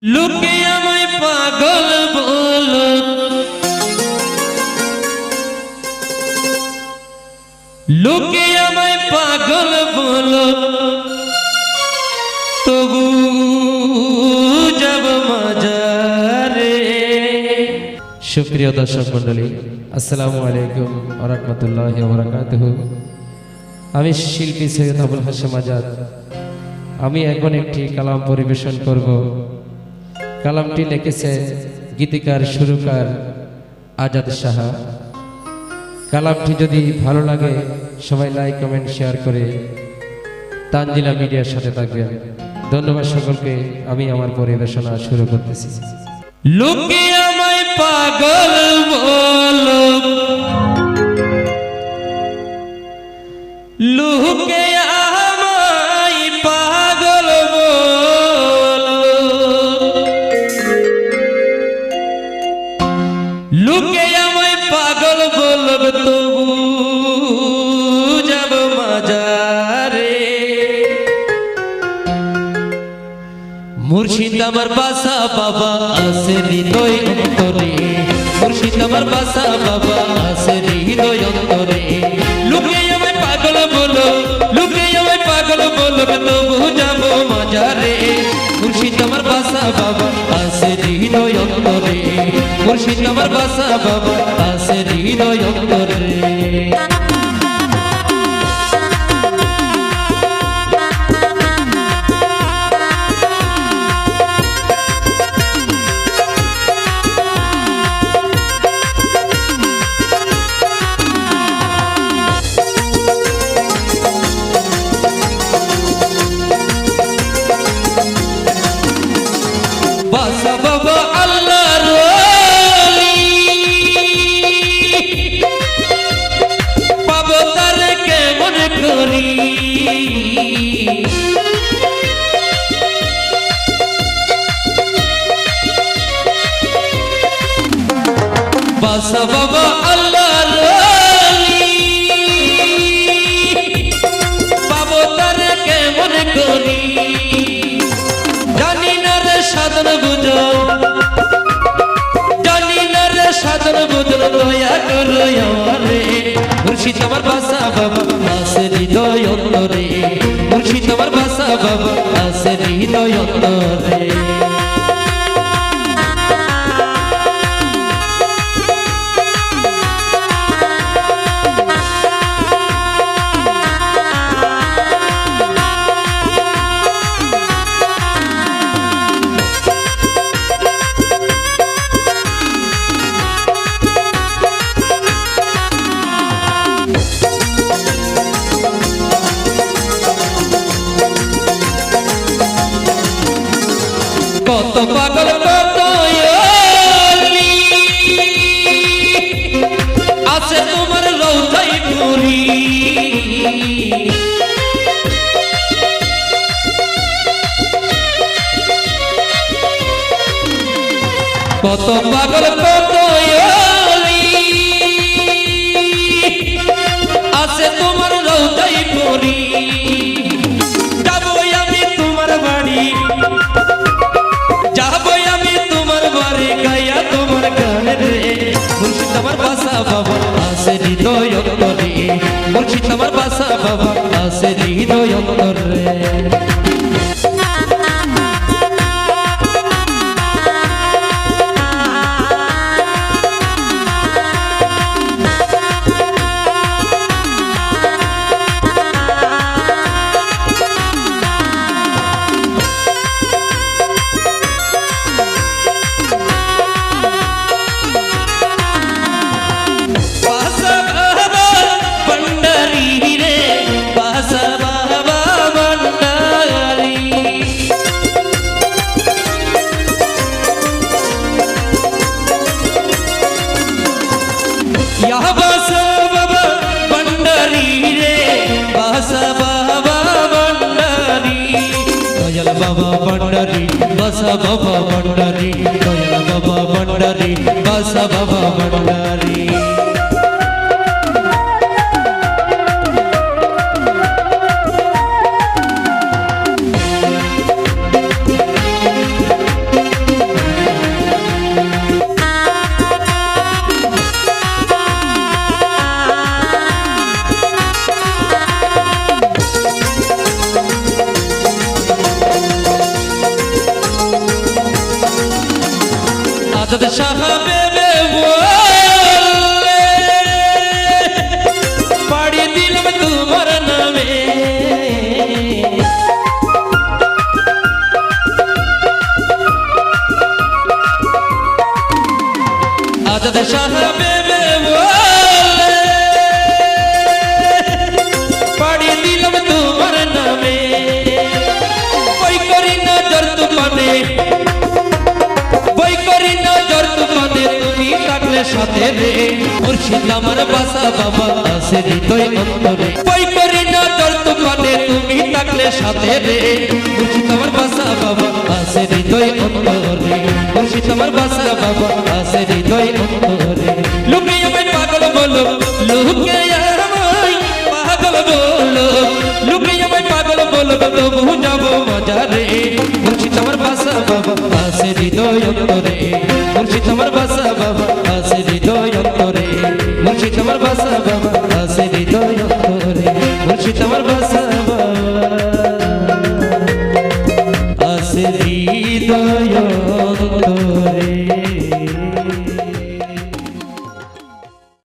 লোকে আমায় পাগল বলো, লোকে আমায় পাগল বলো, তবু যাব মাজারে। সুপ্রিয় দর্শক মণ্ডলী, আসসালামু আলাইকুম ওয়া রাহমাতুল্লাহি ওয়া বারাকাতুহু। আমি শিল্পী সৈয়দ আবুল হাশেম আজাদ। আমি এখন একটি কালাম পরিবেশন করব। কালামটি লিখেছে গীতিকার সুরকার আজাদ সাহা। কালামটি যদি ভালো লাগে সবাই লাইক কমেন্ট শেয়ার করে তানজিলা মিডিয়ার সাথে থাকবেন। ধন্যবাদ সকলকে। আমি আমার পরিবেশনা শুরু করতেছি। লোকে আমায় পাগল বলো, লোকে আমায় পাগল বলো, লোকে আমায় পাগল বলব, তবু যাব মাজারে। মুর্শিদ আমার বাসা বাবা আছে হৃদয় অন্তরে, মুর্শিদ আমার বাসা বাবা আছে হৃদয় অন্তরে। লোকে আমায় পাগল বলো, লোকে আমায় পাগল বলো, তবু যাব মাজারে। মুর্শিদ আমার বাসা বাবা আছে হৃদয় অন্তরে, মুর্শিদ আমার বাসা বাবা আছে হৃদয় অন্তরে। বাসা বাবা আল্লাহর ওলি, পাবো তারে কেমন করি। বাসা বাবা আল্লাহর ওলি, পাবো তারে কেমন করি। জানি না রে সাধন বুঝো, জানি না রে সাধন বুঝো, দয়া করো আমারে। মুর্শিদ আমার বাসা বাবা আছে হৃদয় অন্তরে, মুর্শিদ আমার বাসা বাবা আছে হৃদয় অন্তরে। কত পাগল কত ওলি আছে তোমার রওজায় নুরি। কত পাগল কত ওলি আছে তোমার রওজায় নুরি। যাবো আমি তোমার বাড়ি, যাবো আমি তোমার বাড়ি, গাইয়া তোমার গান রে। মুর্শিদ আমার বাসা বাবা আছে হৃদয় অন্তরে, মুর্শিদ আমার বাসা বাবা আছে হৃদয় অন্তরে। বাবা ভণ্ডারি বাসা বাবা ভণ্ডারি, দয়াল বাবা ভণ্ডারি বাসা বাবা ভণ্ডারি। আজাদ সাহাবে বলে পাড়ি দিলাম তোমার নামে আজাদ সাহাবে বলে পাড়ি দিলাম তোমার নামে বই করি নজর তুফানে বই করি নজর তুফানে তুমি থাকলে সাথে রে মুর্শিদ আমার বাসা বাবা আছে হৃদয় অন্তরে বই করি নজর তুফানে তুমি থাকলে সাথে রে মুর্শিদ আমার বাসা বাবা আছে হৃদয় অন্তরে মুর্শিদ আমার বাসা বাবা আছে হৃদয় অন্তরে লোকে আমায় পাগল বলো লোকে আমায় পাগল বলো লোকে আমায় পাগল বলো তবু যাবো মজারে মুর্শিদ আমার বাসা বাবা আছে হৃদয় অন্তরে মুর্শিদ আমার বাসা